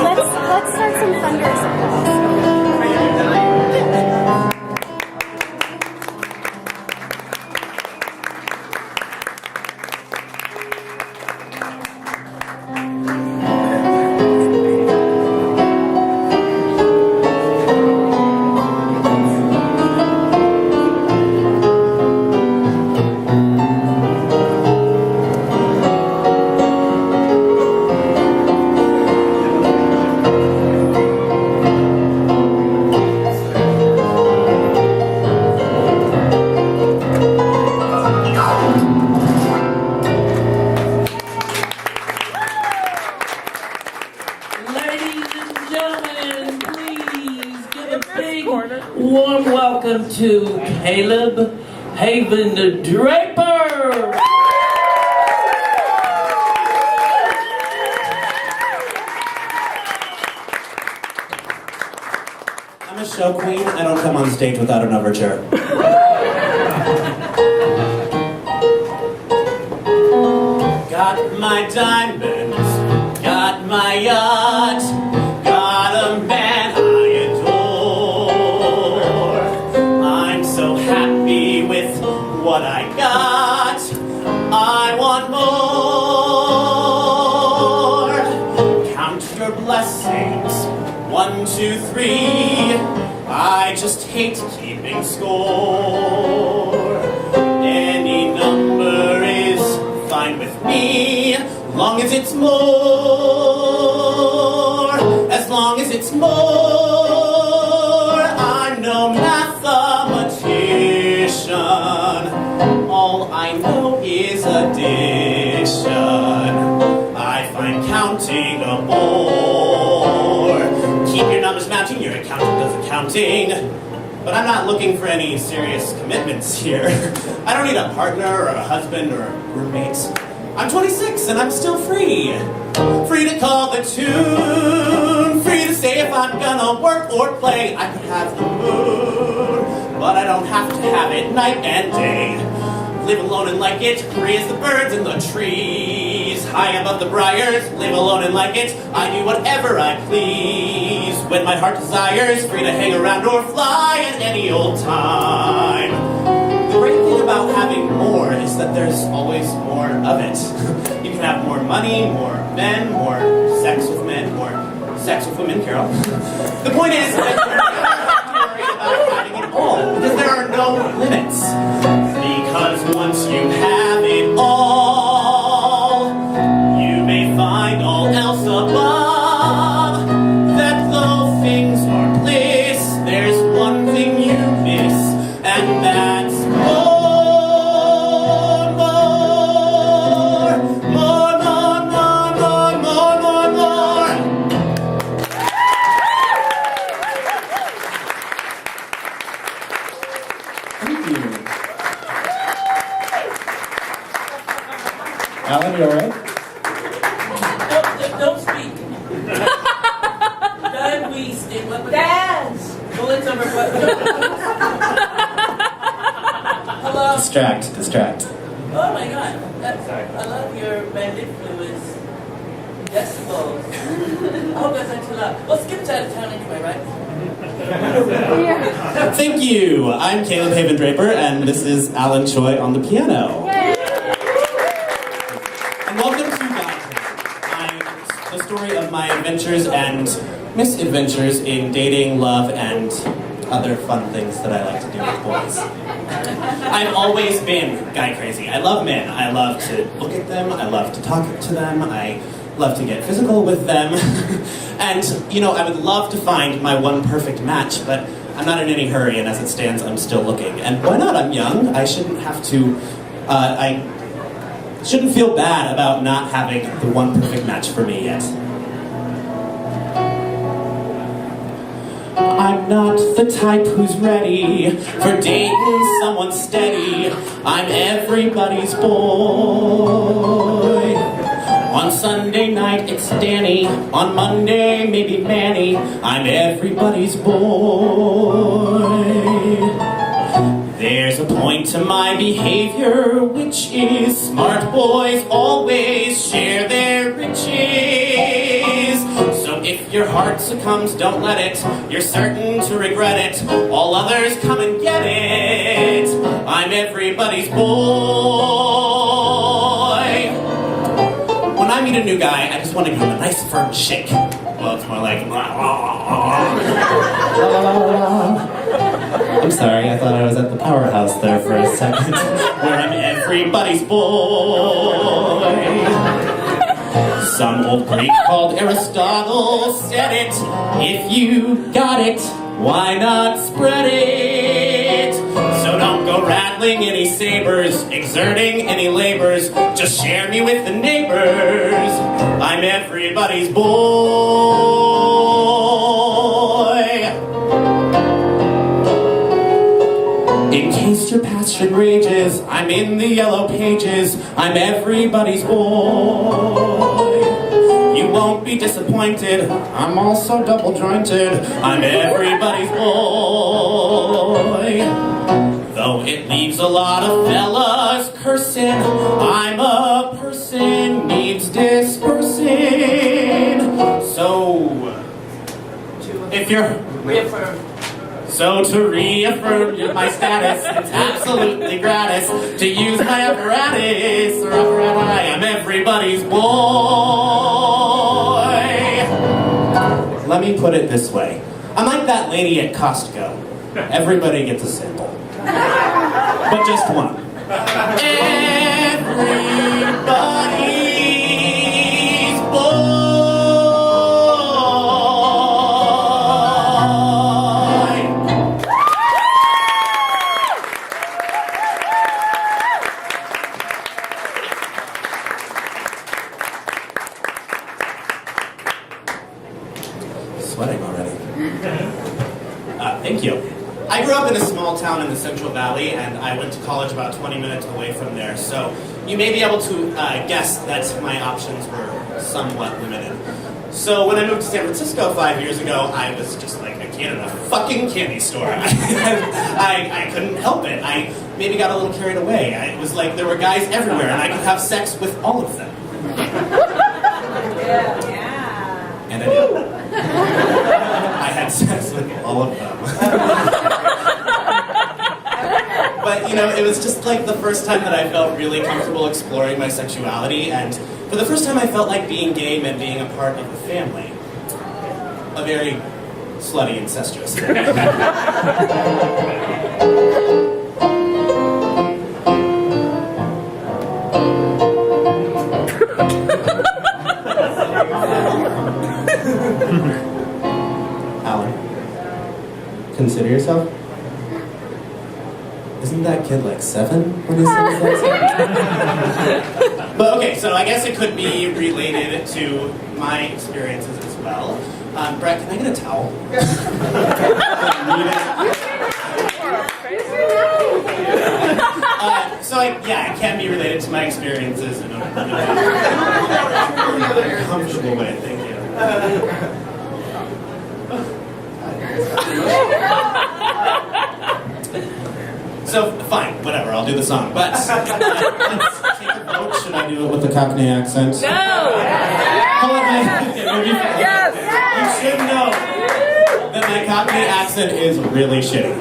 Let's start some thunders. Warm welcome to Caleb Haven Draper. I'm a show queen. I don't come on stage without an overture. Got my diamonds, got my yacht, got a man I adore. I'm so happy with what I got. I want more. Count your blessings. 1, 2, 3. I just hate keeping score. Any number is fine with me, long as it's more. As long as it's more. I'm no mathematician. All I know is addition. I find counting a bore. Keep your numbers mounting, your accountant does accounting. But I'm not looking for any serious commitments here. I don't need a partner or a husband or a roommate. I'm 26 and I'm still free. Free to call the tune. Free to say if I'm gonna work or play. I could have the moon, but I don't have to have it night and day. Live alone and like it, free as the birds in the trees. High above the briars, live alone and like it. I do whatever I please. When my heart desires, free to hang around or fly at any old time. The great thing about having more is that there's always more of it. You can have more money, more men, more sex with men, more sex with women, Carol. The point is that you don't have to worry about having it all, because there are no limits. Because once you have it all, you may find all else above, that though things are bliss, there's one thing you miss, and that's more, more, more, more, more, more, more, more, more. Thank you. Alan, you alright? Don't speak. Then we stay. Dance! Bullets over what? Hello? Distract. Oh my god. I love your mellifluous decibels. I hope that's not too loud. Well, Skip's out of town anyway, right? Thank you. I'm Caleb Haven Draper, and this is Alan Choy on the piano. And welcome to the story of my adventures and misadventures in dating, love, and other fun things that I like to do with boys. I've always been guy crazy. I love men. I love to look at them. I love to talk to them. I love to get physical with them. And, you know, I would love to find my one perfect match, but I'm not in any hurry, and as it stands, I'm still looking. And why not? I'm young. I shouldn't have to, I shouldn't feel bad about not having the one perfect match for me yet. I'm not the type who's ready for dating someone steady. I'm everybody's boy. On Sunday night, it's Danny. On Monday, maybe Manny. I'm everybody's boy. There's a point to my behavior, which is smart boys always share their riches. So if your heart succumbs, don't let it. You're certain to regret it. All others come and get it. I'm everybody's boy. When I meet a new guy, I just want to give him a nice firm shake. Well, it's more like... I'm sorry, I thought I was at the powerhouse there for a second. Where I'm everybody's boy. Some old Greek called Aristotle said it. If you got it, why not spread it? So don't go rattling any sabers, exerting any labors. Just share me with the neighbors. I'm everybody's boy. In case your passion rages, I'm in the yellow pages. I'm everybody's boy. You won't be disappointed. I'm also double jointed. I'm everybody's boy. Though it leaves a lot of fellas cursing, I'm a person needs dispersing. So, if you're So to reaffirm my status, it's absolutely gratis to use my apparatus. I am everybody's boy. Let me put it this way. I'm like that lady at Costco. Everybody gets a sample. But just one. Everybody's boy. Sweating already. Thank you. I grew up in a small town in the Central Valley, and I went to college about 20 minutes away from there, so you may be able to guess that my options were somewhat limited. So when I moved to San Francisco 5 years ago, I was just like a kid in a fucking candy store. I couldn't help it. I maybe got a little carried away. It was like there were guys everywhere, and I could have sex with all of them. Yeah. And I did. I had sex with all of them. But, you know, it was just like the first time that I felt really comfortable exploring my sexuality, and for the first time I felt like being gay meant being a part of a family. A very slutty, incestuous family. Alan, consider yourself. Isn't that kid like 7 when he says that? But okay, so I guess it could be related to my experiences as well. Brett, can I get a towel? It can be related to my experiences in a comfortable way. Thank you. So, fine, whatever, I'll do the song. But let's take a vote. Should I do it with the Cockney accent? No! Yes! You should know that my Cockney accent is really shitty.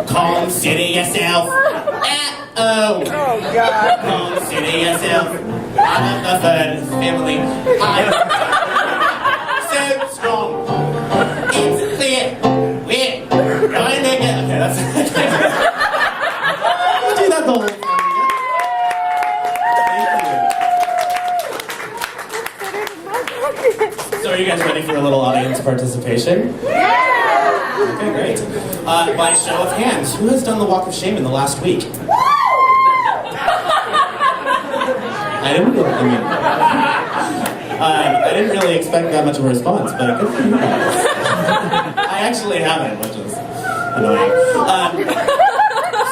Consider yourself. Oh God. Consider yourself. I'm of the third family. I'm so strong. It's clear. We're going to get. Okay, that's. We'll do that the whole time. Thank you. So, are you guys ready for a little audience participation? Yeah! Okay, great. By show of hands, who has done the walk of shame in the last week? I didn't really expect that much of a response, but good for you guys. I actually haven't, which is annoying.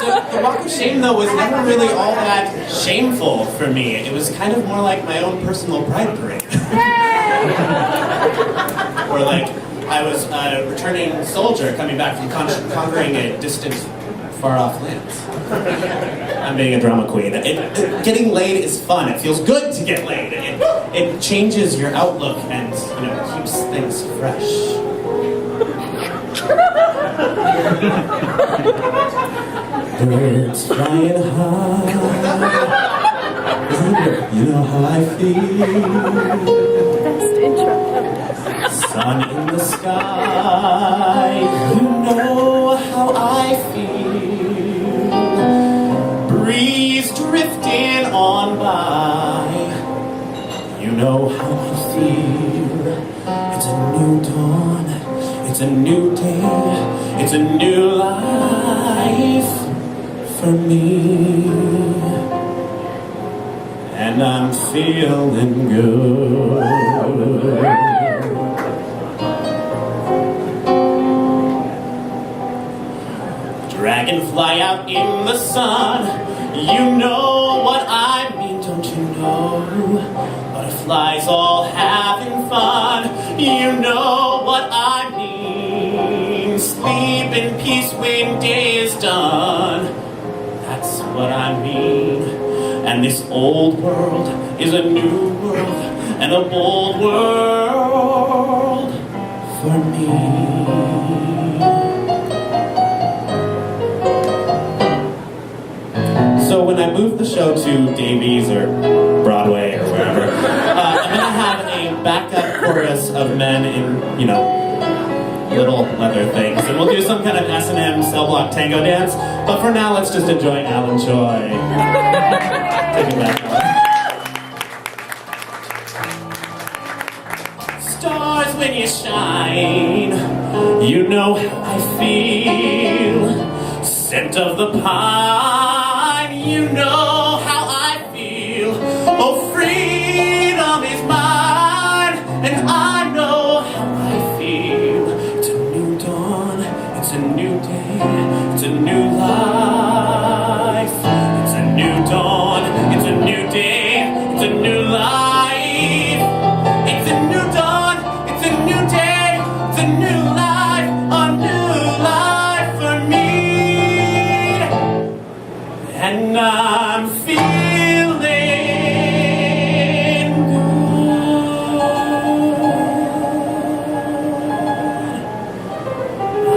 So the Walk of Shame, though, was never really all that shameful for me. It was kind of more like my own personal pride parade. Or like, I was a returning soldier coming back from conquering a distant, far-off land. I'm being a drama queen. Getting laid is fun. It feels good to get laid. It changes your outlook and, keeps things fresh. Birds flying high, you know how I feel. Best intro ever. Sun in the sky, you know how I feel. Breeze drifting on by, you know how I feel. It's a new dawn, it's a new day, it's a new life for me, and I'm feeling good. Dragonfly out in the sun, you know what I mean, don't you know? Butterflies all having fun, you know what I mean. Sleep in peace when day is done, that's what I mean. And this old world is a new world, and a bold world for me. So when I moved the show to Davies or Broadway or wherever, I'm gonna have a backup chorus of men in, little leather things. And we'll do some kind of S&M cell block tango dance. But for now, let's just enjoy Alan Choy. Take it back. Stars when you shine, you know how I feel. Scent of the pine, you know how I feel. Oh, freedom is mine, and I know how I feel. It's a new dawn, it's a new day, it's a new life. It's a new dawn, it's a new day, it's a new life. It's a new dawn, it's a new day, it's a new life, a new life for me. And I'm feeling good.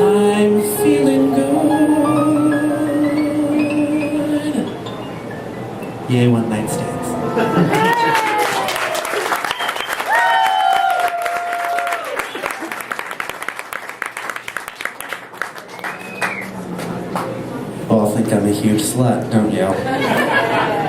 I'm feeling good. Yay, one night stands. Well, I think I'm a huge slut, don't you?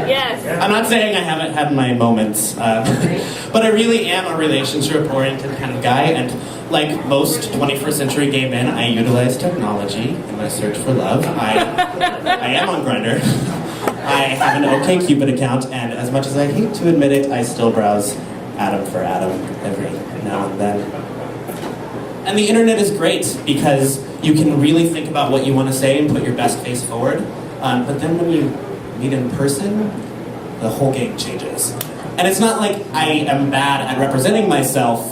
Yes. I'm not saying I haven't had my moments, but I really am a relationship-oriented kind of guy, and like most 21st century gay men, I utilize technology in my search for love. I am on Grindr. I have an OkCupid account, and as much as I hate to admit it, I still browse Adam for Adam every now and then. And the internet is great because you can really think about what you want to say and put your best face forward. But then when you meet in person, the whole game changes. And it's not like I am bad at representing myself,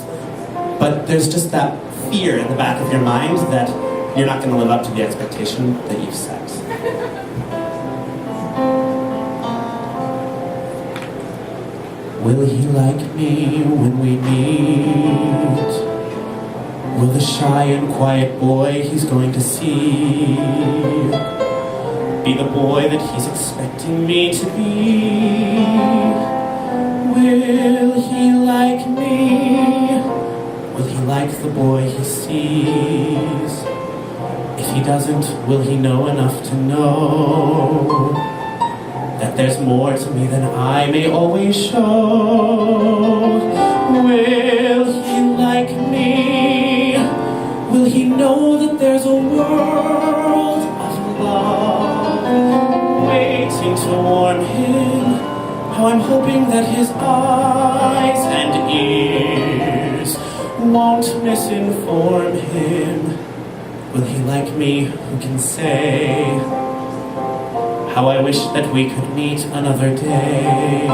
but there's just that fear in the back of your mind that you're not going to live up to the expectation that you've set. Will he like me when we meet? Will the shy and quiet boy he's going to see be the boy that he's expecting me to be? Will he like me? Will he like the boy he sees? If he doesn't, will he know enough to know that there's more to me than I may always show? Will he like me? Will he know that there's a world of love waiting to warm him? How I'm hoping that his eyes and ears won't misinform him Will he like me? Who can say? How I wish that we could meet another day.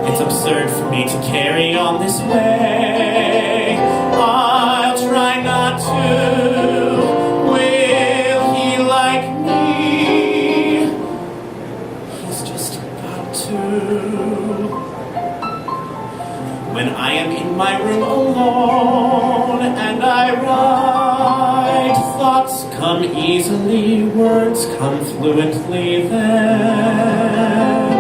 It's absurd for me to carry on this way. I'll try not to. Will he like me? He's just got to. When I am in my room alone and I write, thoughts come easily, words come fluently then.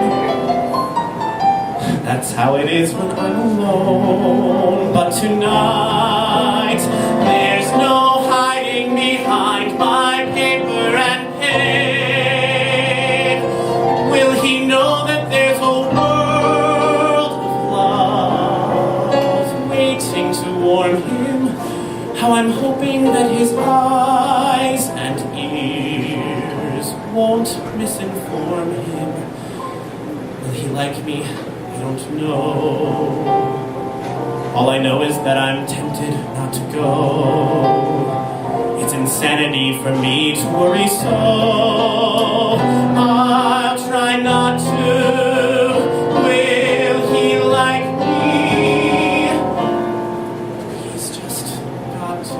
That's how it is when I'm alone. But tonight, there's no hiding behind my paper and pen. Will he know that there's a world of love waiting to warm him? How I'm hoping that his eyes and ears won't misinform him. Will he like me? I don't know. All I know is that I'm tempted not to go. It's insanity for me to worry so. I'll try not to. Will he like me? He's just got to.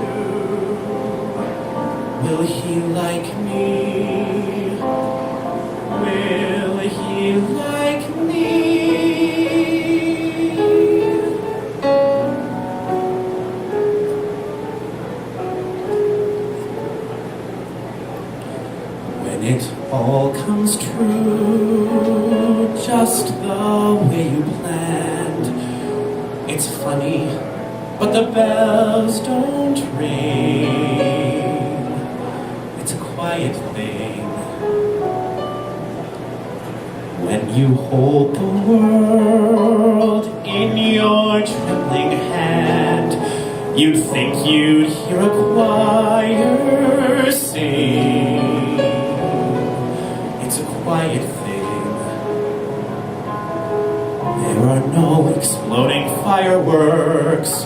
Will he like me? Will he like me? When it all comes true, just the way you planned, it's funny, but the bells don't ring. It's a quiet thing. When you hold the world in your trembling hand, you'd think you'd hear a choir sing. It's a quiet thing. There are no exploding fireworks.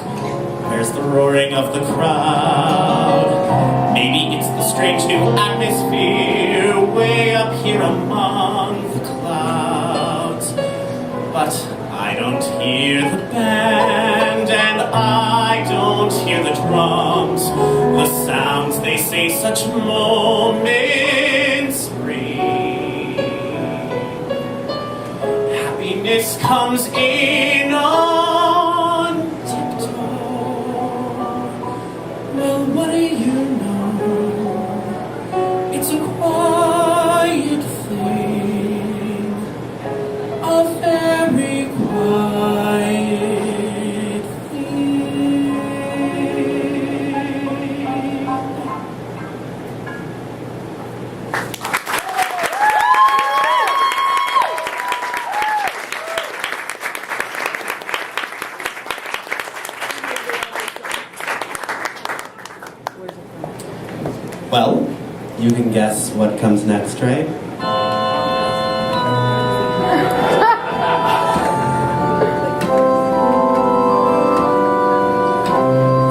There's the roaring of the crowd. Maybe it's the strange new atmosphere way up here among the clouds. But I don't hear the band, and I don't hear the drums. The sounds, they say such moments bring. Happiness comes in on tiptoe. Well, what do you know? It's a quiet thing. A very quiet thing. Well, you can guess what comes next, right?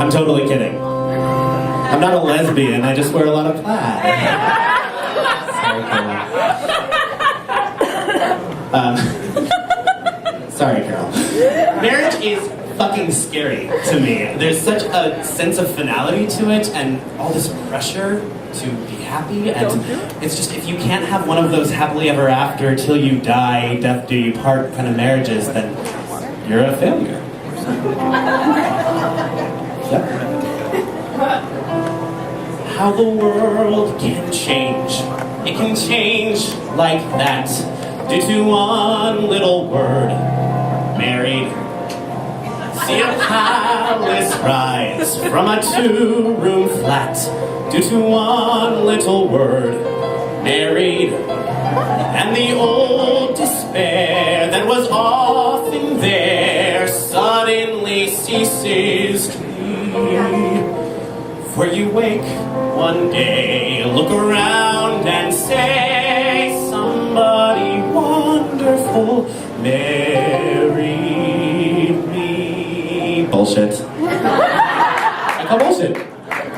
I'm totally kidding. I'm not a lesbian, I just wear a lot of plaid. Sorry, Carol. Marriage is fucking scary to me. There's such a sense of finality to it and all this pressure to be happy, and it's just, if you can't have one of those happily ever after till you die, death do you part kind of marriages, then you're a failure. Yep. How the world can change. It can change like that due to one little word. Married. See a palace rise from a two-room flat due to one little word. Married. And the old despair that was often there suddenly ceases to be. For you wake one day, look around and say, somebody wonderful married me. Bullshit. I call bullshit.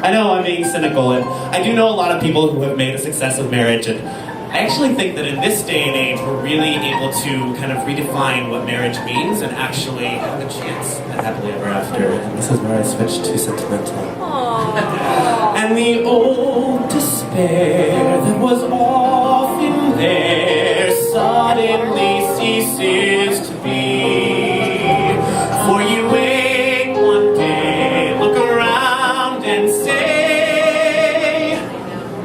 I know, I mean, being cynical, and I do know a lot of people who have made a success of marriage, and I actually think that in this day and age, we're really able to kind of redefine what marriage means and actually have a chance at happily ever after. And this is where I switch to sentimental. And the old despair that was often there suddenly ceases to be. For you wake one day, look around and say,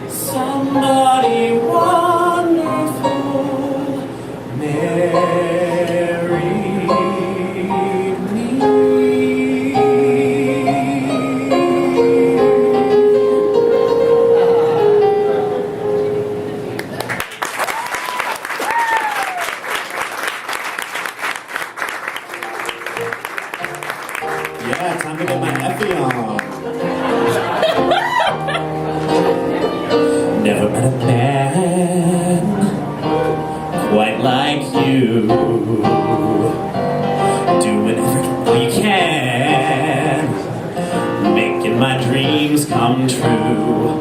somebody wonderful married me. Yeah, time to get my Effie on. Never met a man quite like you, doing everything you can, making my dreams come true.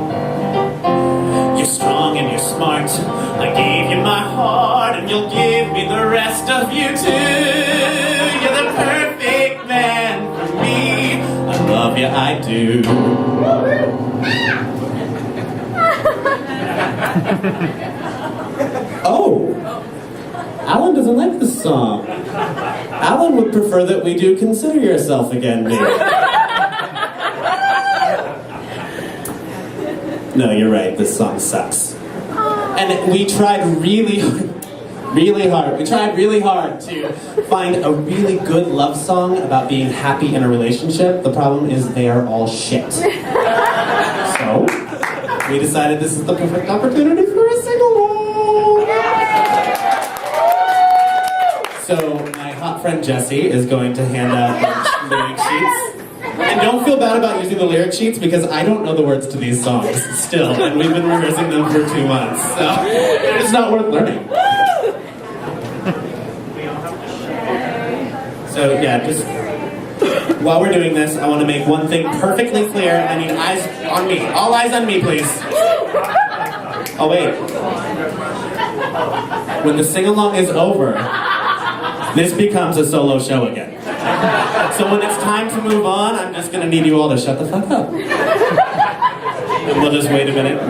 You're strong and you're smart, I gave you my heart, and you'll give me the rest of you too. You're the perfect man for me, I love you, I do. Oh, Alan doesn't like this song. Alan would prefer that we do Consider Yourself Again, maybe. No, you're right, this song sucks. And we tried really hard. We tried really hard to find a really good love song about being happy in a relationship. The problem is they are all shit. So, we decided this is the perfect opportunity for a sing-along. So, my hot friend Jessie is going to hand out the lyric sheets. And don't feel bad about using the lyric sheets because I don't know the words to these songs still, and we've been rehearsing them for 2 months, so it's not worth learning. So yeah, just while we're doing this, I want to make one thing perfectly clear. I need eyes on me. All eyes on me, please. Oh wait. When the sing-along is over, this becomes a solo show again. So when it's time to move on, I'm just going to need you all to shut the fuck up. And we'll just wait a minute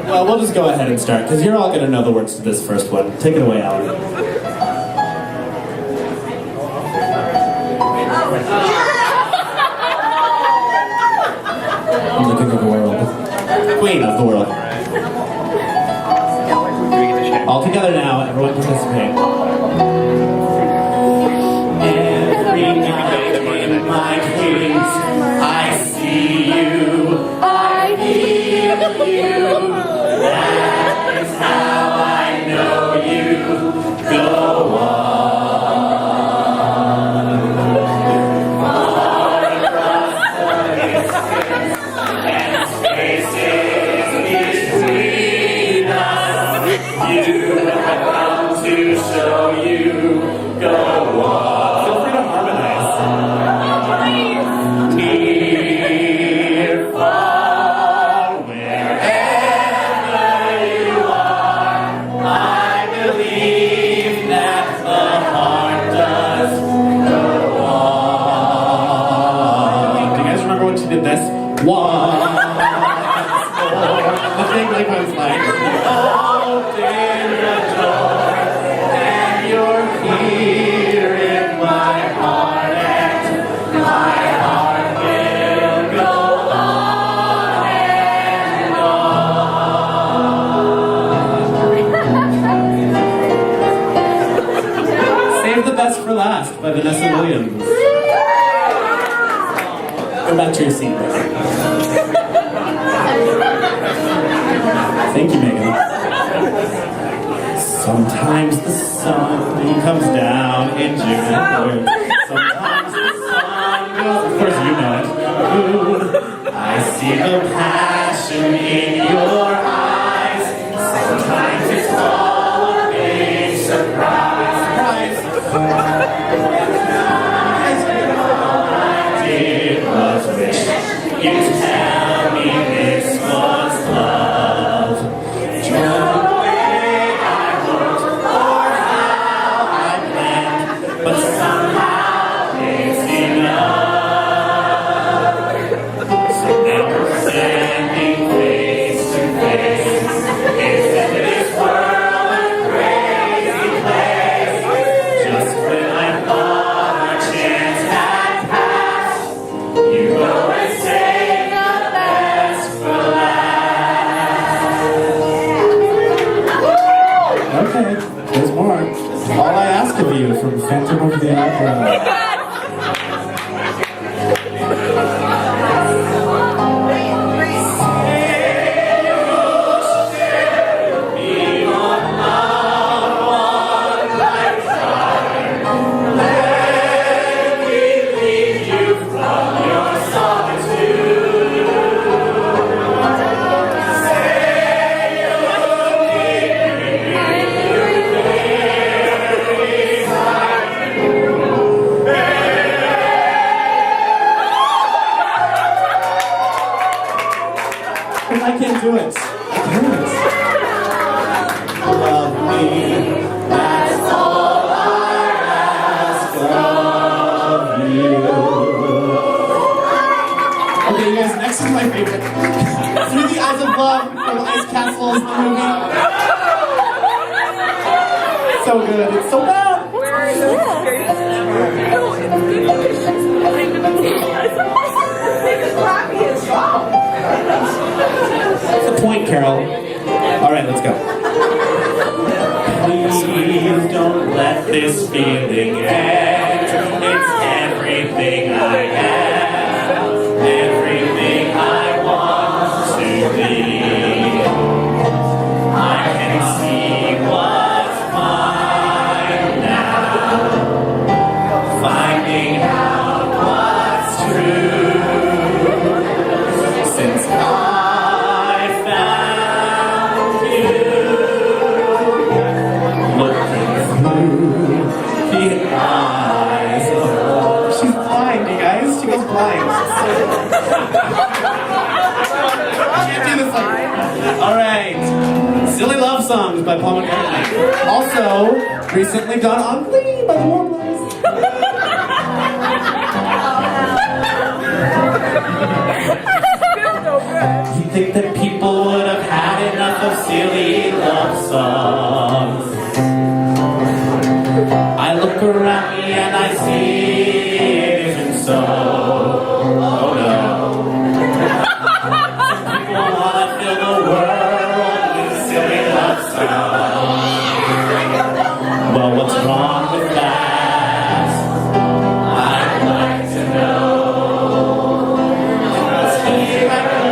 well, we'll just go ahead and start, because you're all going to know the words to this first one. Take it away, Alan. I'm the king of the world. Queen of the world. All together now, everyone participate. Every night in my dreams, I see you, I feel you. That is how I know you. Go on. Far across the distance and spaces between us, you have come to show you. Go on. Feel free to harmonize. Near, far, wherever you are, I believe that the heart does go on. Do you guys remember when she did this? Once more. The thing like was like, open the door, and you're here in my heart, and my heart will go on and on. Save the Best for Last by Vanessa Williams. Go back to your seat. Thank you, Megan. Sometimes the sun comes down in June. Sometimes the sun goes, of course you know it. Ooh, I see the passion in your eyes. Sometimes it's all a big surprise. All I did was wish you'd tell Phantom of the Opera. I can't do it. I can't. Love me, that's all I ask of you. Okay, you guys, next is my favorite. Through the Eyes of Love from Ice Castles, the movie. So good, it's so bad. What's the point, Carol? Alright, let's go. Please don't let this feeling end. It's everything I am, everything I want to be. I can see what's mine now, finding out what's true. Since I found you, looking through the eyes of love. She's blind, you guys. She goes blind. I can't do this one. All right. Silly Love Songs by Paul McCartney. Also, recently done on Glee by the Warblers. You think that people would have had enough of silly love songs? I look around me and I see it isn't so. Oh no. Some people want to fill the world with silly love songs. Well, what's wrong with that? I'd like to know. Here I go.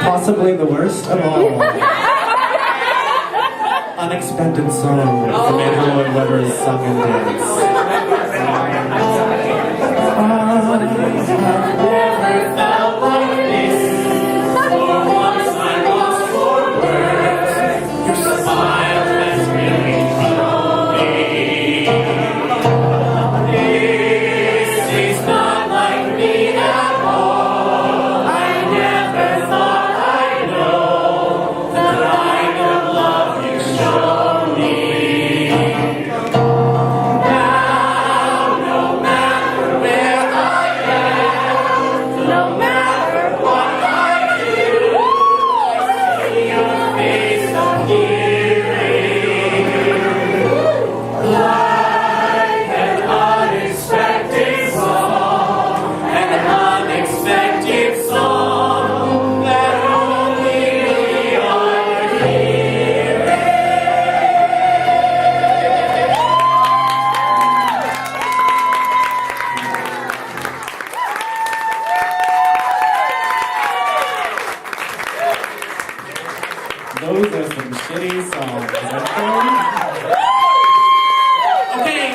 Possibly the worst of all. Unexpected Song from Andrew Lloyd Webber's Song and Dance. I have never felt like this. For once I lost for words. Your smile has really thrown me. This is not like me at all. I never thought I'd know the kind of love you showed me. Now, no matter where I am, no matter what I do, I see your face on hearing. Like an unexpected song, an unexpected song that only you're hearing. Those are some shitty songs. Okay.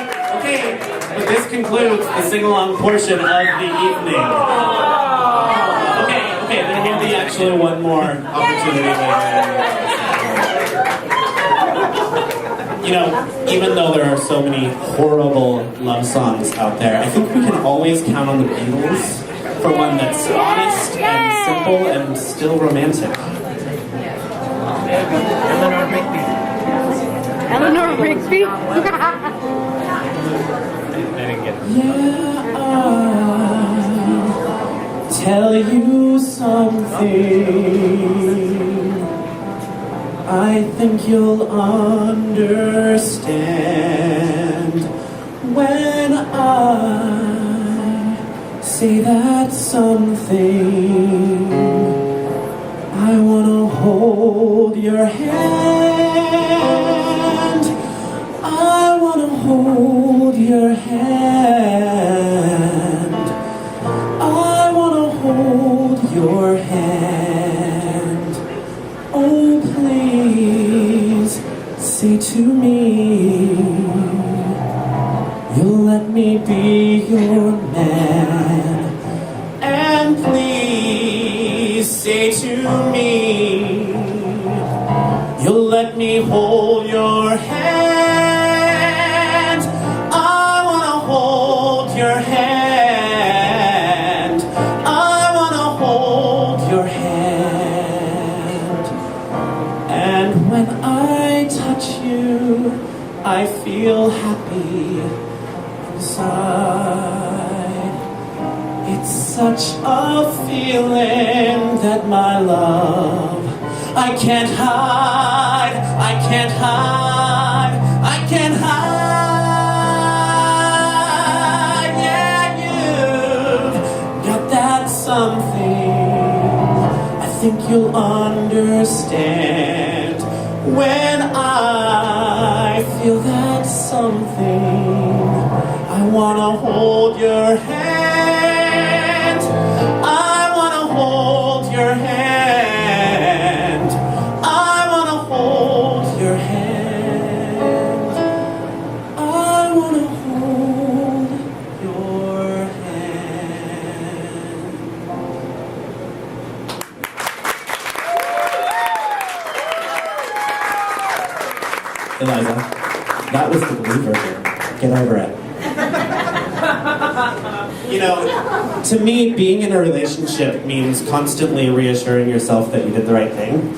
But this concludes the sing-along portion of the evening. Okay, there will be actually one more opportunity later. You know, even though there are so many horrible love songs out there, I think we can always count on the Beatles for one that's honest and simple and still romantic. Eleanor Rigby? I didn't get it. Yeah, I'll tell you something. I think you'll understand when I say that something. I wanna hold your hand. I wanna hold your hand. I wanna hold your hand. Oh, please say to me, you'll let me be your man. And please say to me, you'll let me hold your hand. I wanna hold your hand. I wanna hold your hand. And when I touch you, I feel happy inside. It's such a feeling that my love I can't hide, I can't hide, I can't hide. Yeah, you've got that something. I think you'll understand when I feel that something. I wanna hold your hand. I wanna hold your hand. I wanna hold your hand. I wanna hold your hand. Eliza, that was the blue version. Get over it. You know, to me, being in a relationship means constantly reassuring yourself that you did the right thing.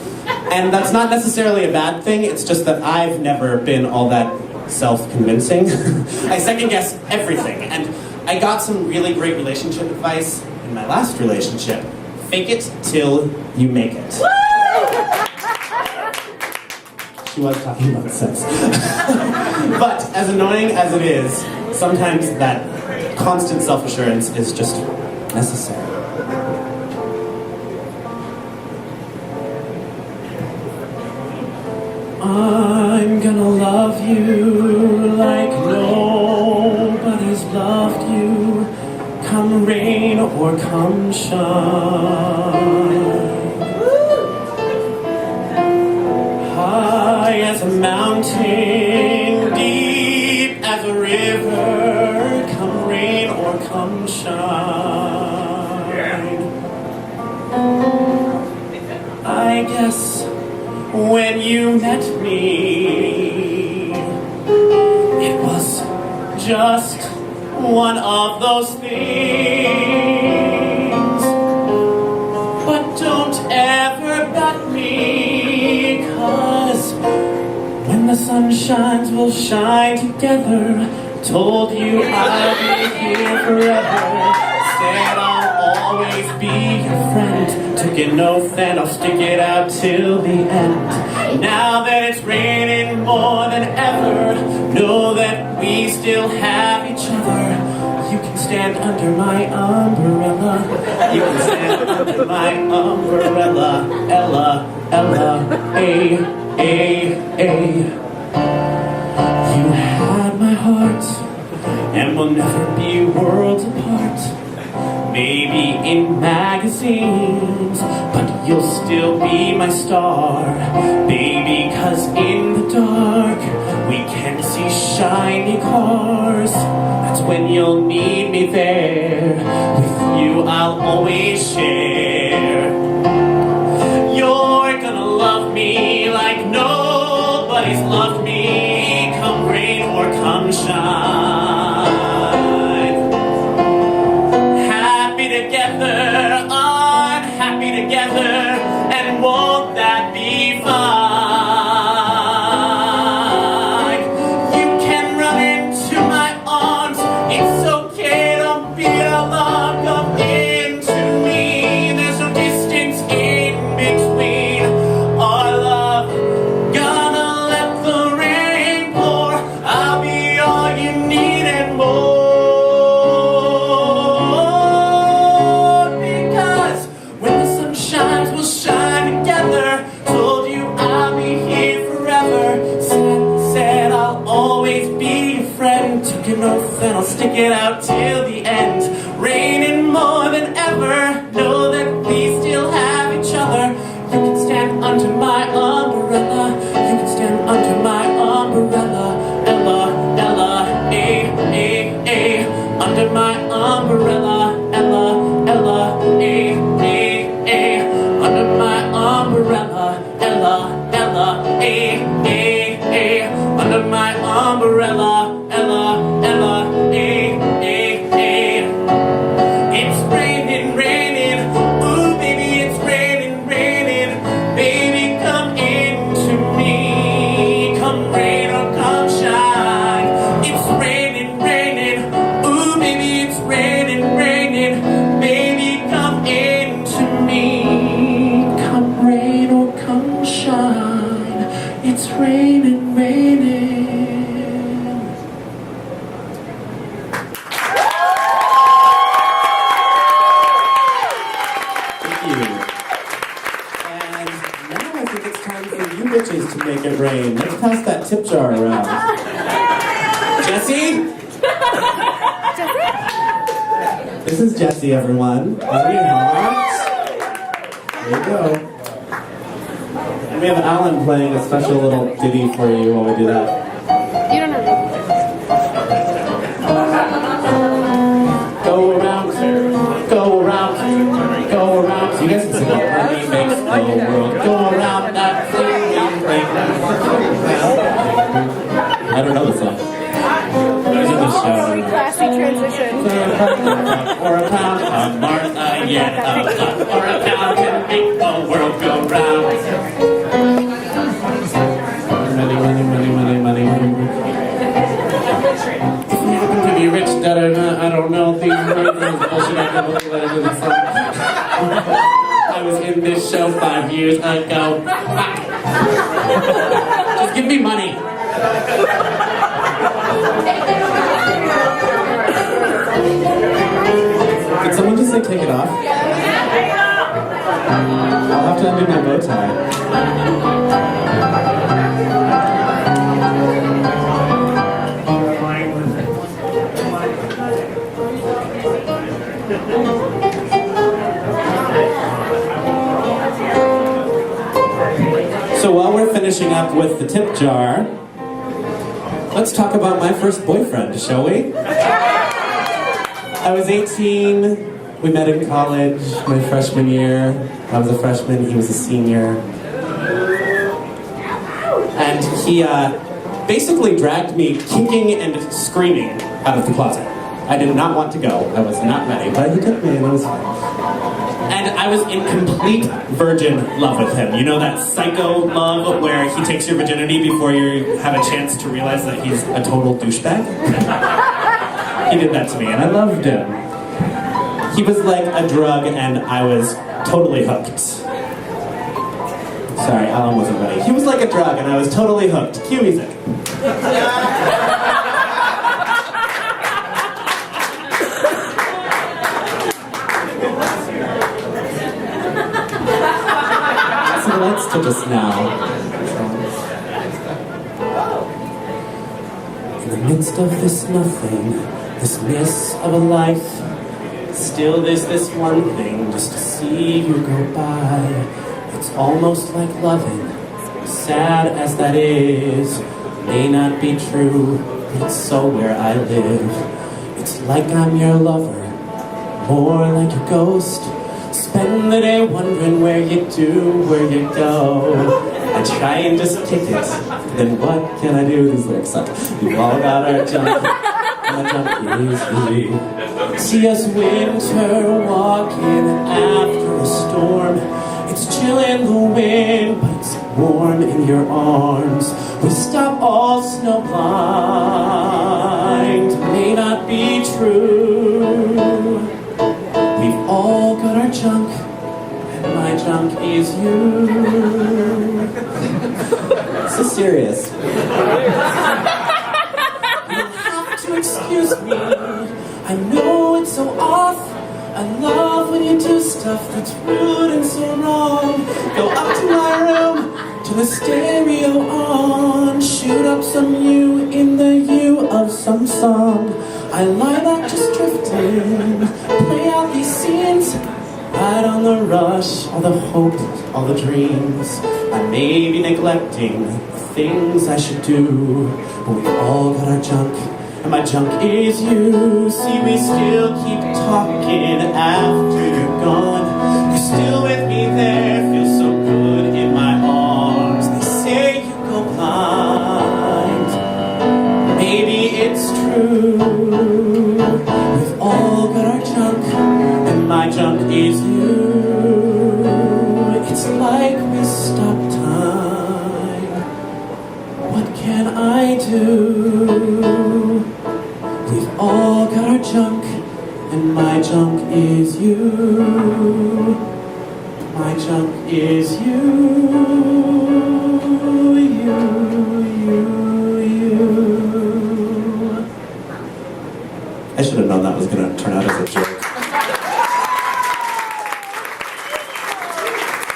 And that's not necessarily a bad thing, it's just that I've never been all that self-convincing. I second-guess everything, and I got some really great relationship advice in my last relationship. Fake it till you make it. She was talking about sex. But as annoying as it is, sometimes that constant self-assurance is just necessary. I'm gonna love you like nobody's loved you, come rain or come shine. High as a mountain, deep as a river, come rain or come shine. I guess when you met me, it was just one of those things. But don't ever bet me, 'cause when the sun shines, we'll shine together. Told you I'll be here forever. Said I'll always be your friend. Took an oath and I'll stick it out till the end. Now that it's raining more than ever, know that we still have each other. You can stand under my umbrella. You can stand under my umbrella. Ella, Ella, A, A, A. You had my heart, and we'll never be worlds apart. Maybe in magazines, but you'll still be my star. Baby, 'cause in the dark, we can see shiny cars. That's when you'll need me there. With you, I'll always share. You're gonna love me like nobody's loved me, come rain or come shine. Happy together, unhappy together, and won't that be fun? it out till the end. Raining more than ever, know that we still have each other. You can stand under my umbrella, you can stand under my umbrella. Ella, Ella, under my umbrella. Ella, Ella, under my umbrella. Ella, Ella, under my umbrella. Ella, Ella, It's raining, raining. Ooh, baby, it's raining, raining. Baby, come into me. Come rain or come shine. It's raining, raining. Ooh, baby, it's raining, raining. Baby, come into me. Come rain or come shine. It's raining, raining. To make it rain. Let's pass that tip jar around. Jessie? This is Jessie, everyone. Very hot. There you go. And we have Alan playing a special little ditty for you while we do that. You don't have to. Go around, go around, go around. You guys can sing that. Money makes the world go around. That thing. I don't know the song. There's a show. Classy transition. Or a pound of Martha, yeah, or a pound can make the world go round. Money, money, money, money, money, money. If you happen to be rich, I don't know. These words bullshit. I can't believe that I did this song. I was in this show 5 years ago. Just give me money. Can someone just say take it off? I'll have to undo my bow tie. So while we're finishing up with the tip jar, let's talk about my first boyfriend, shall we? I was 18, we met in college, my freshman year. I was a freshman, he was a senior. And he basically dragged me kicking and screaming out of the closet. I did not want to go, I was not ready, but he took me and it was fine. And I was in complete virgin love with him. You know that psycho love where he takes your virginity before you have a chance to realize that he's a total douchebag? He did that to me, and I loved him. He was like a drug, and I was totally hooked. Sorry, Alan wasn't ready. He was like a drug, and I was totally hooked. Cue music. So the lights took us now. In the midst of this nothing, this miss of a life, still there's this one thing, just to see you go by. It's almost like loving, sad as that is, may not be true, but it's so where I live. It's like I'm your lover, more like a ghost. Spend the day wondering where you do, where you go. I try and just kick it, then what can I do? These lyrics suck. We've all got our junk, and junk easily. See us winter walking after a storm. It's chill in the wind, but it's warm in your arms. We stop all snowblind, may not be true. We've all got our junk, and my junk is you. So serious. You'll have to excuse me. I know it's so off. I love when you do stuff that's rude and so wrong. Go up to my room, turn the stereo on, shoot up some you in the you of some song. I I lie back just drifting, play out these scenes, ride on the rush, all the hope, all the dreams. I may be neglecting the things I should do, but we've all got our junk, and my junk is you. See, we still keep talking after you're gone. You're still with me there, feels so good in my arms. They say you go blind, maybe it's true. We've all got our junk, and my junk is you. It's like we stopped time. What can I do? We've all got our junk, and my junk is you. My junk is you, you. I should have known that was going to turn out as a joke.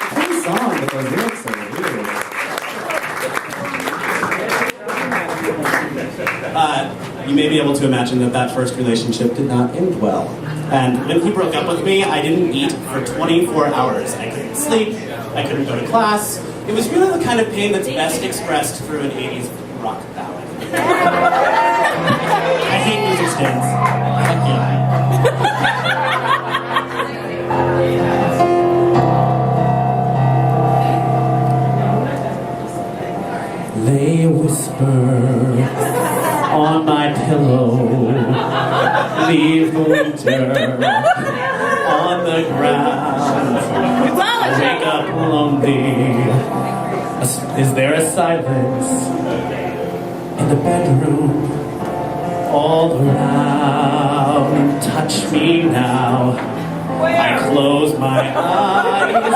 Fun song, but those lyrics are weird. You may be able to imagine that that first relationship did not end well. And when he broke up with me, I didn't eat for 24 hours. I couldn't sleep, I couldn't go to class. It was really the kind of pain that's best expressed through an 80s rock ballad. I hate music stands. Heck yeah. Lay a whisper on my pillow, leave the winter on the ground. I wake up lonely. Is there a silence in the bedroom all around? Touch me now. I close my eyes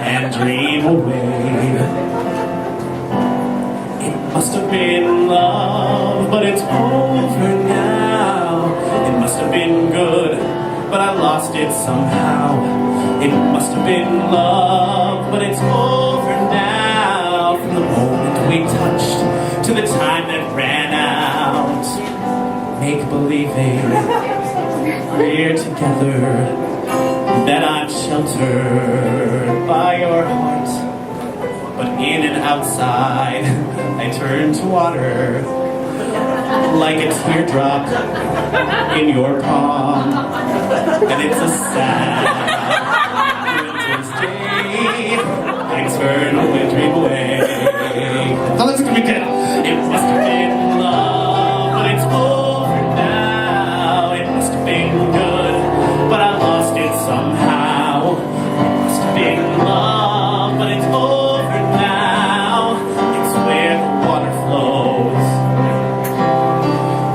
and dream away. Must have been love, but it's over now. It must have been good, but I lost it somehow. It must have been love, but it's over now. From the moment we touched to the time that ran out. Make believing we're together, that I'm sheltered by your heart. But in and outside, I turn to water, like a teardrop in your palm. And it's a sad winter's day. I turn a wintry away. How long's it gonna be good? It must have been love, but it's over now. It must have been good, but I lost it somehow. It must have been love, but it's over.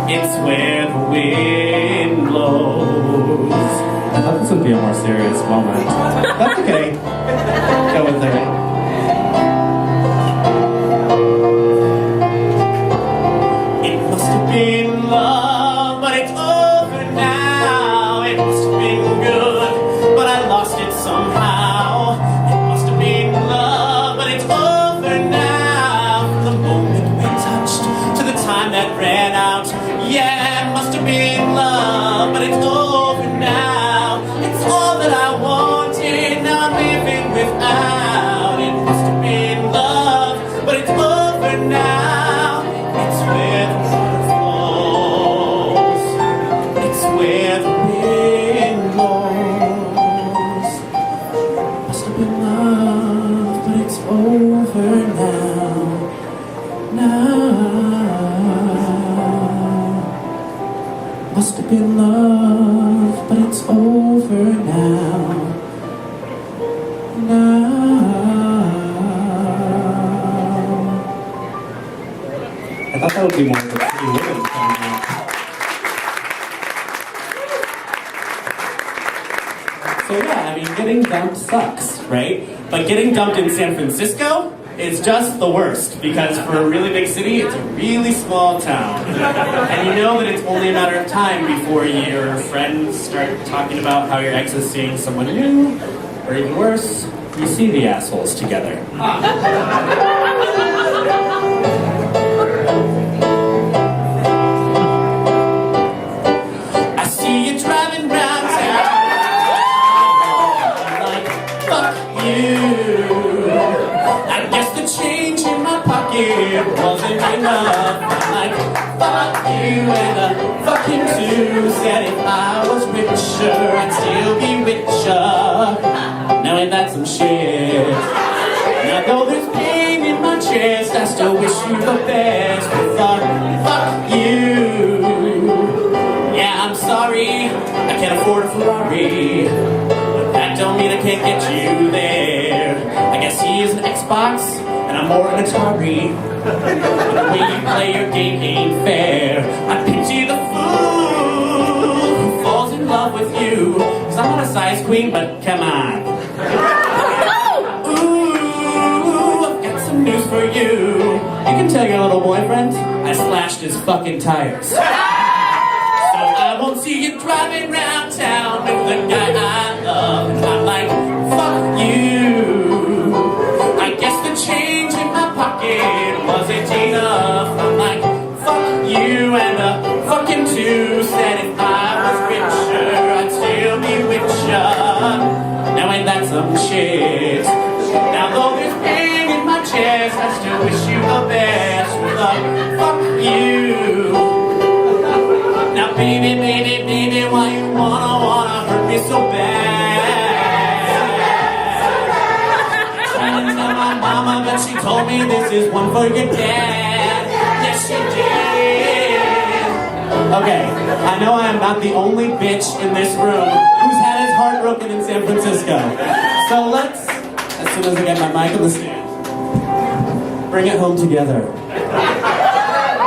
It's where the wind blows. I thought this would be a more serious moment. That's okay. Go with it. It must have been love, but it's over now. It must have been good, but I lost it somehow. It must have been love, but it's over now. From the moment we touched to the time that ran out. Yeah, it must have been love, but it's over now. It's all that I wanted, now I'm living without. It must have been love, but it's over now. It's where the water flows. It's where the wind blows. Must have been love, but it's over now. Must have been love, but it's over now. I thought that would be more of a pretty woman coming out. So yeah, I mean, getting dumped sucks, right? But getting dumped in San Francisco is just the worst, because for a really big city, it's a really small town. And you know that it's only a matter of time before your friends start talking about how your ex is seeing someone new, or even worse, you see the assholes together. and fuck him too. Said if I was richer, I'd still be richer. Now ain't that some shit? Now though there's pain in my chest, I still wish you the best. But fuck you. Yeah, I'm sorry, I can't afford a Ferrari, but that don't mean I can't get you there. I guess he is an Xbox, and I'm more an Atari. The way you play your game ain't fair. I pity the fool who falls in love with you. Cause I'm not a size queen, but come on. Ooh, I've got some news for you. You can tell your little boyfriend I slashed his fucking tires. So I won't see you driving round town with the guy I love. And I'm like, fuck you. I guess the change in my pocket wasn't enough. I'm like, fuck you and fuck him too. Said if I was richer, I'd still be richer. Now ain't that some shit? Now though there's pain in my chest, I still wish you the best. Fuck you. Now baby, baby, baby, why you wanna hurt me so bad? Trying to tell my mama, but she told me this is one for your dad. Yes, she did. Okay, I know I am not the only bitch in this room who's had his heart broken in San Francisco. So let's, as soon as I get my mic on the stand, bring it home together.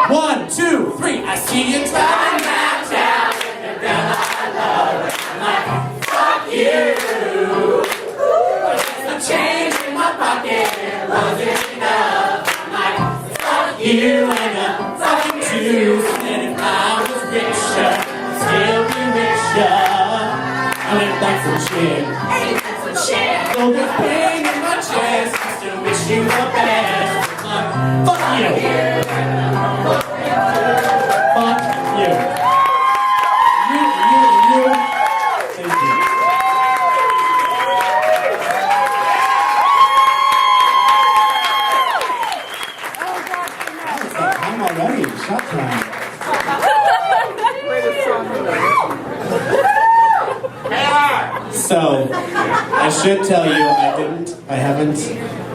1, 2, 3, I see you driving downtown, and the girl I love, I'm like, fuck you. The change in my pocket wasn't enough. I'm like, fuck you and fucking too. And if I was richer, I'd still be richer. I mean, that's some shit. Ain't that some shit? So there's pain in my chest, I still wish you the best. Fuck you. Fuck you. You. Thank you. I'm already. Shut time. So, I should tell you, I haven't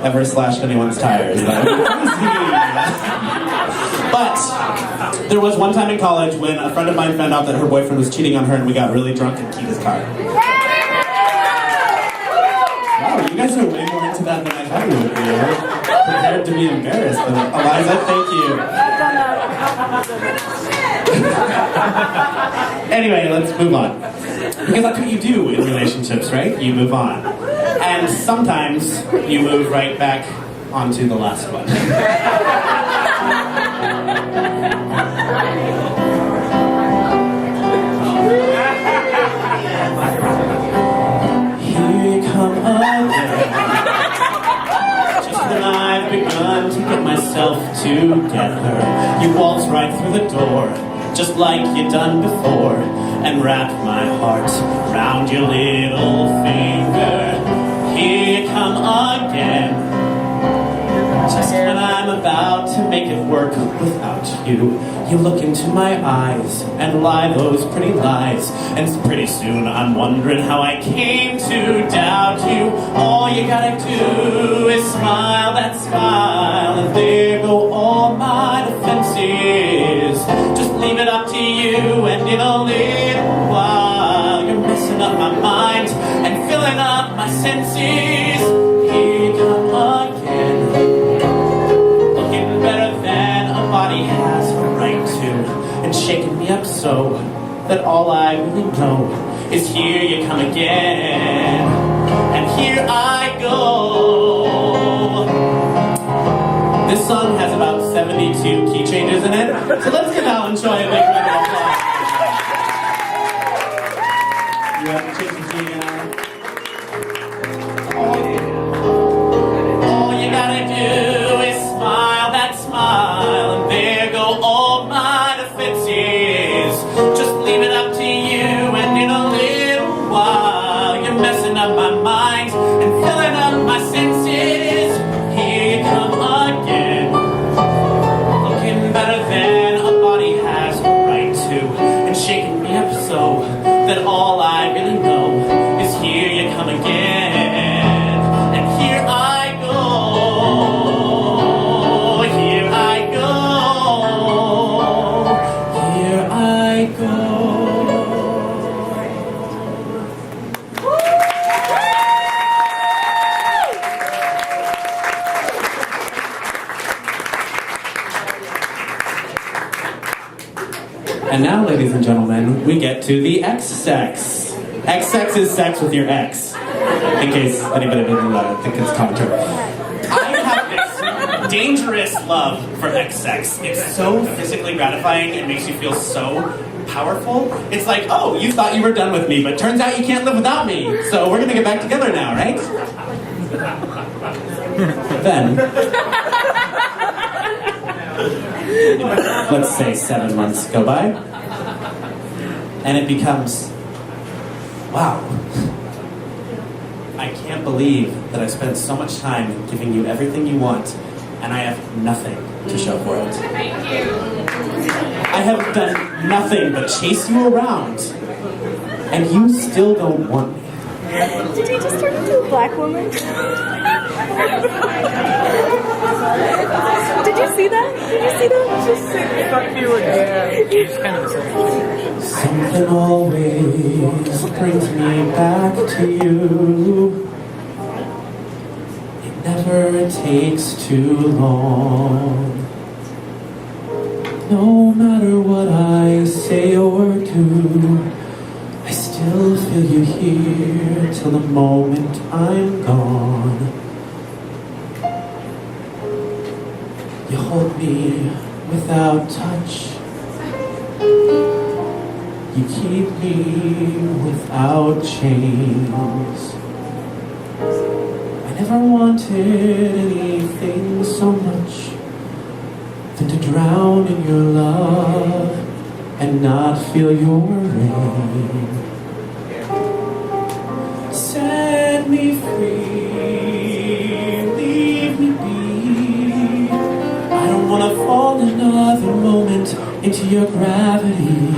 ever slashed anyone's tires. That would be crazy. But there was one time in college when a friend of mine found out that her boyfriend was cheating on her, and we got really drunk and keyed his car. Wow, you guys are way more into that than I thought you would be. I'm prepared to be embarrassed. But Eliza, thank you. Anyway, let's move on. Because that's what you do in relationships, right? You move on. And sometimes you move right back onto the last one. Here you come again. Just when I've begun to get myself together, you waltz right through the door, just like you done before, and wrap my heart round your little finger. Here you come again. Just when I'm about to make it work without you, you look into my eyes and lie those pretty lies. And pretty soon I'm wondering how I came to doubt you. All you gotta do is smile that smile, and there go all my defenses. Just leave it up to you, and in a little while you're messing up my mind and filling up my senses. Here you come again, looking better than a body has a right to, and shaking me up so that all I really know is here you come again, and here I go. This song has about 72 key changes in it, so let's give Alan Choy a big round of applause. You have to change the key, Alan. All you gotta do is smile that smile, and there go all my defenses. Just leave it up to you, and in a little while you're messing up my mind and filling up my senses. Here you come again, looking better than a body has. And now, ladies and gentlemen, we get to the X-sex. X-sex is sex with your ex. In case anybody didn't think it's commentary. I have this dangerous love for X-sex. It's so physically gratifying. It makes you feel so powerful. It's like, oh, you thought you were done with me, but turns out you can't live without me. So we're gonna get back together now, right? Then, let's say 7 months go by, and it becomes, wow, I can't believe that I spent so much time giving you everything you want, and I have nothing to show for it. Thank you. I have done nothing but chase you around, and you still don't want me. Did you just turn into a black woman? Did you see that? Did you see that? Just Fuck you again. It's kind of the same. Something always brings me back to you. It never takes too long. No matter what I say or do, I still feel you here till the moment I'm gone. You hold me without touch. You keep me without chains. I never wanted anything so much than to drown in your love and not feel your rain. Set me free, leave me be. I don't wanna fall another moment into your gravity.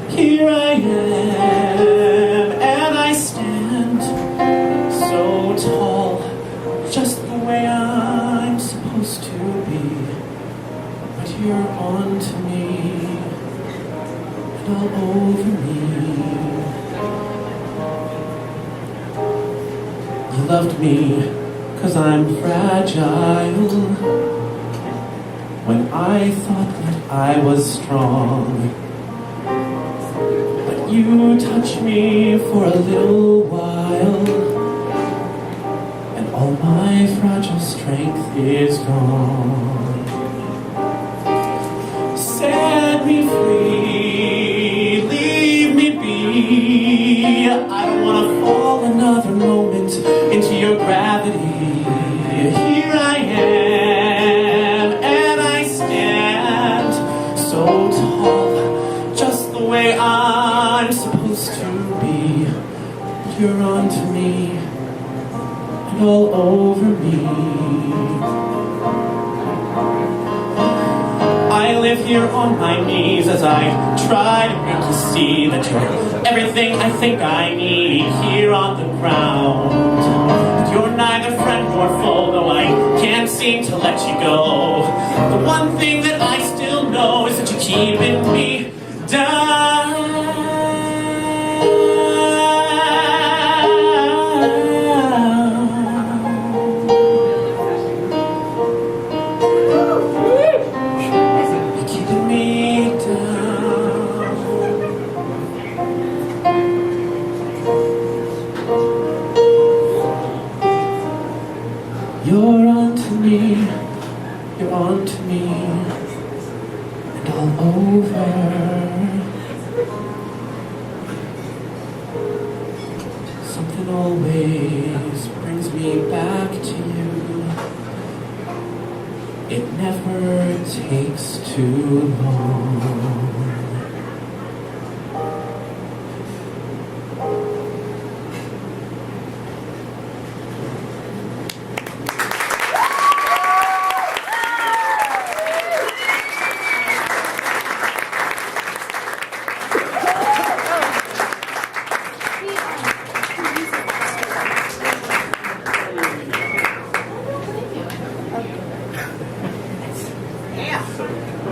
Here I am, and I stand so tall, just the way I'm supposed to be. But you're on to me, and all over me. You loved me, 'cause I'm fragile, when I thought that I was strong. But you touch me for a little while, and all my fragile strength is gone. Set me free, leave me be. I don't wanna fall another moment into your gravity. Here I am, and I stand so tall, just the way I'm supposed to be. You're on to me, and all over me. I live here on my knees as I try to make you see that you're everything I think I need here on the ground. But you're neither friend nor foe, though I can't seem to let you go. The one thing that I still know is that you're keeping me down. You're keeping me down. You're on to me, you're on to me, and all over. Something always brings me back to you. It never takes too long.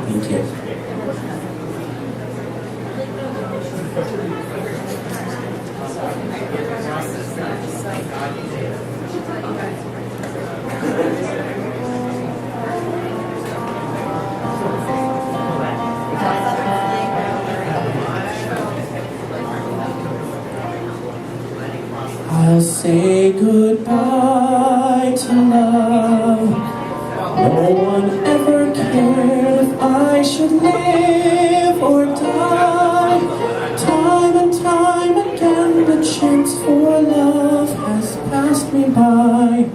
Thank you. I'll say goodbye to love. No one ever cared if I should live or die. Time and time again, the chance for love has passed me by.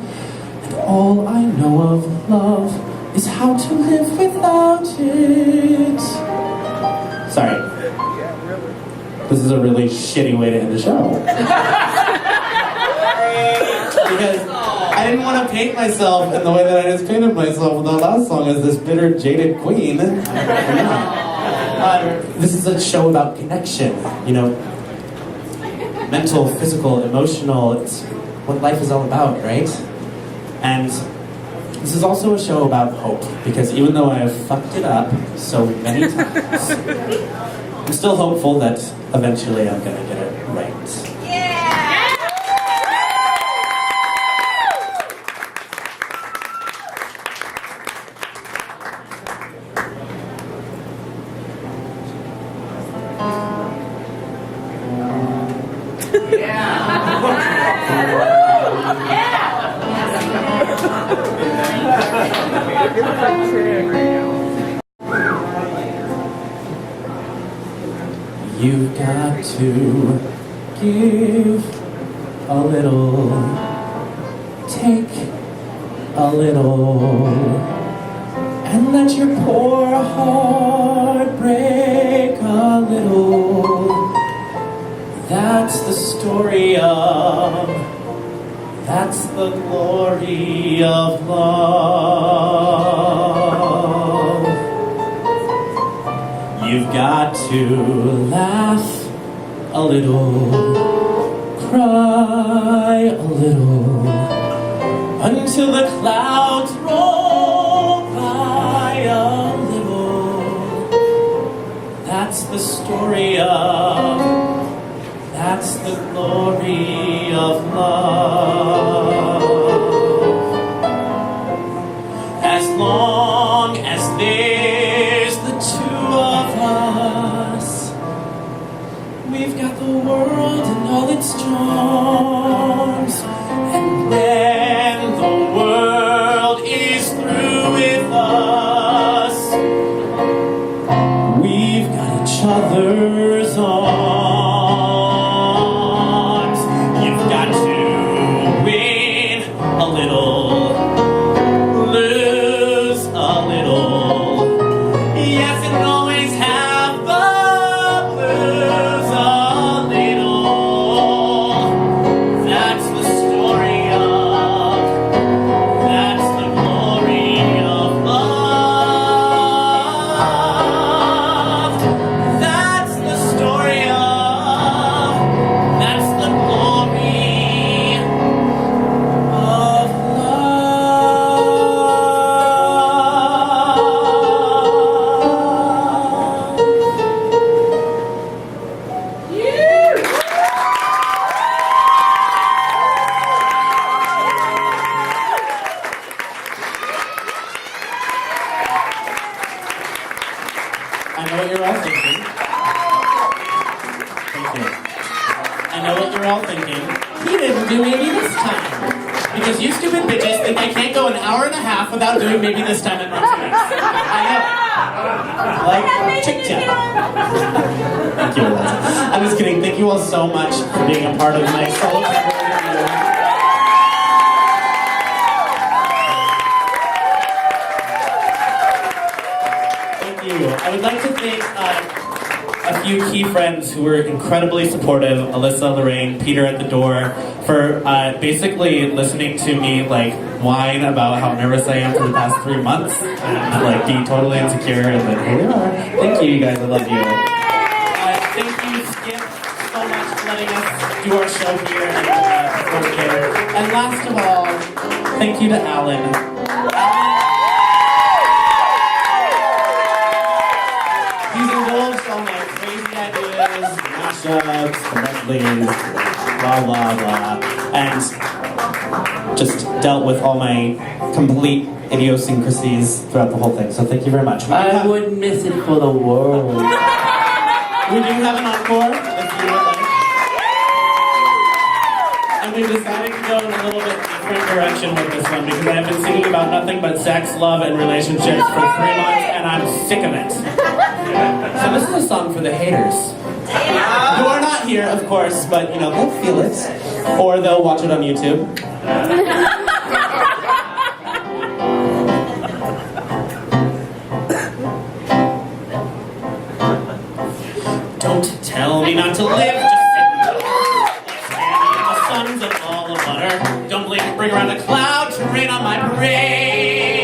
And all I know of love is how to live without it. Sorry. This is a really shitty way to end the show. Because I didn't want to paint myself in the way that I just painted myself with the last song as this bitter, jaded queen. This is a show about connection, you know, mental, physical, emotional. It's what life is all about, right? And this is also a show about hope, because even though I have fucked it up so many times, I'm still hopeful that eventually I'm gonna get it right. You've got to give a little, take a little, and let your poor heart break a little. That's the story of, that's the glory of love. You've got to laugh a little, cry a little, until the clouds roll by a little. That's the story of, that's the glory of love. As long as there's the two of us, we've got the world and all its charms. And when the world is through with us, we've got each other's arms. You've got to win a little, lose a little. Yes, and always have the blues a little. That's the story of, that's the glory of love. That's the story of, that's the glory of I know what you're all thinking. Thank you. I know what you're all thinking. He didn't do Maybe This Time. Because you stupid bitches think I can't go an hour and a half without doing Maybe This Time in Rough Space. I know. Like, chick chat. Thank you, Eliza. I'm just kidding. Thank you all so much for being a part of my solo cabaret review. Thank you. I would like to thank a few key friends who were incredibly supportive, Alyssa, Lorraine, Peter at the door, for basically listening to me like whine about how nervous I am for the past 3 months and like being totally insecure, and then here we are. Thank you, you guys, I love you. Thank you, Skip, so much for letting us do our show here and perform here. And last of all, thank you to Alan. He's indulged all my crazy ideas, mashups, medleys, blah blah blah, and just dealt with all my complete idiosyncrasies throughout the whole thing. So thank you very much. I wouldn't miss it for the world. We do have an encore if you would like. And we've decided to go in a little bit different direction with this one because I have been singing about nothing but sex, love, and relationships for 3 months, and I'm sick of it. So this is a song for the haters. Who are not here, of course, but you know, they'll feel it. Or they'll watch it on YouTube. Don't tell me not to live, just sit and look. Standing in the sun's a ball of butter. Don't bring around a cloud to rain on my parade.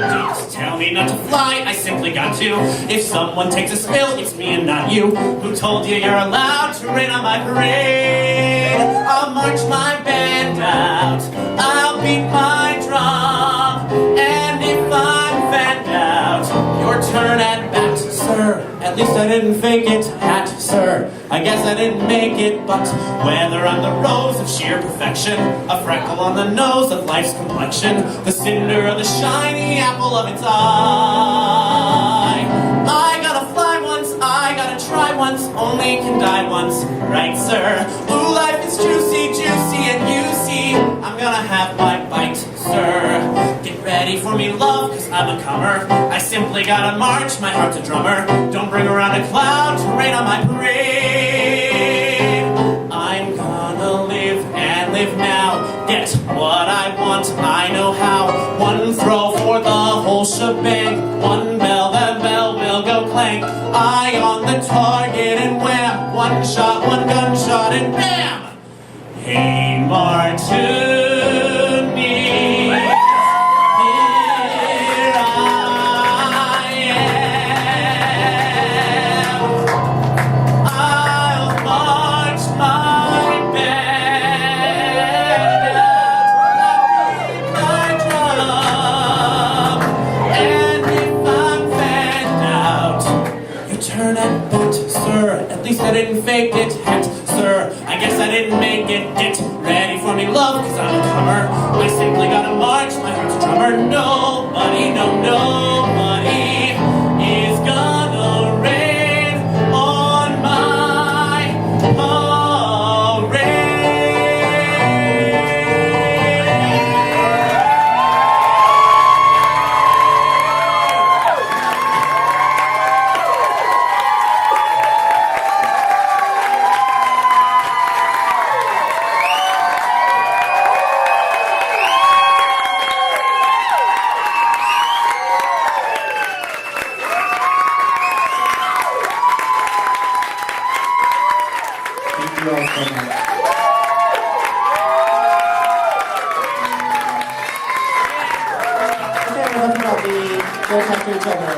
Don't tell me not to fly, I simply got to. If someone takes a spill, it's me and not you. Who told you you're allowed to rain on my parade? I'll march my band out, I'll beat my drum, and if I'm fanned out, your turn at bat, sir. At least I didn't fake it, hat, sir. I guess I didn't make it, but whether I'm the rose of sheer perfection, a freckle on the nose of life's complexion, the cinder of the shiny apple of its eye, I gotta fly once, I gotta try once, only can die once, right, sir? Ooh, life is juicy, juicy, and you see, I'm gonna have my bite, sir. Get ready for me, love, cause I'm a comer. I simply gotta march, my heart's a drummer. Don't bring around a cloud to rain on my parade. I'm gonna live and live now. Get what I want, I know how. One throw for the whole shebang. One bell, that bell will go clank. Eye on the target and wham. One shot, one gunshot and bam. Hey, Martini, here I am. I'll march my band out, my drum, and if I'm fanned out, you turn and bat, sir. At least I didn't fake it, hat, sir. I guess I didn't make it. Get ready for me, love, cause I'm a comer. I simply gotta march, my heart's a drummer. Nobody, no, nobody is gonna rain on my parade. Thank you all so much. Okay, we're talking about the both after each other.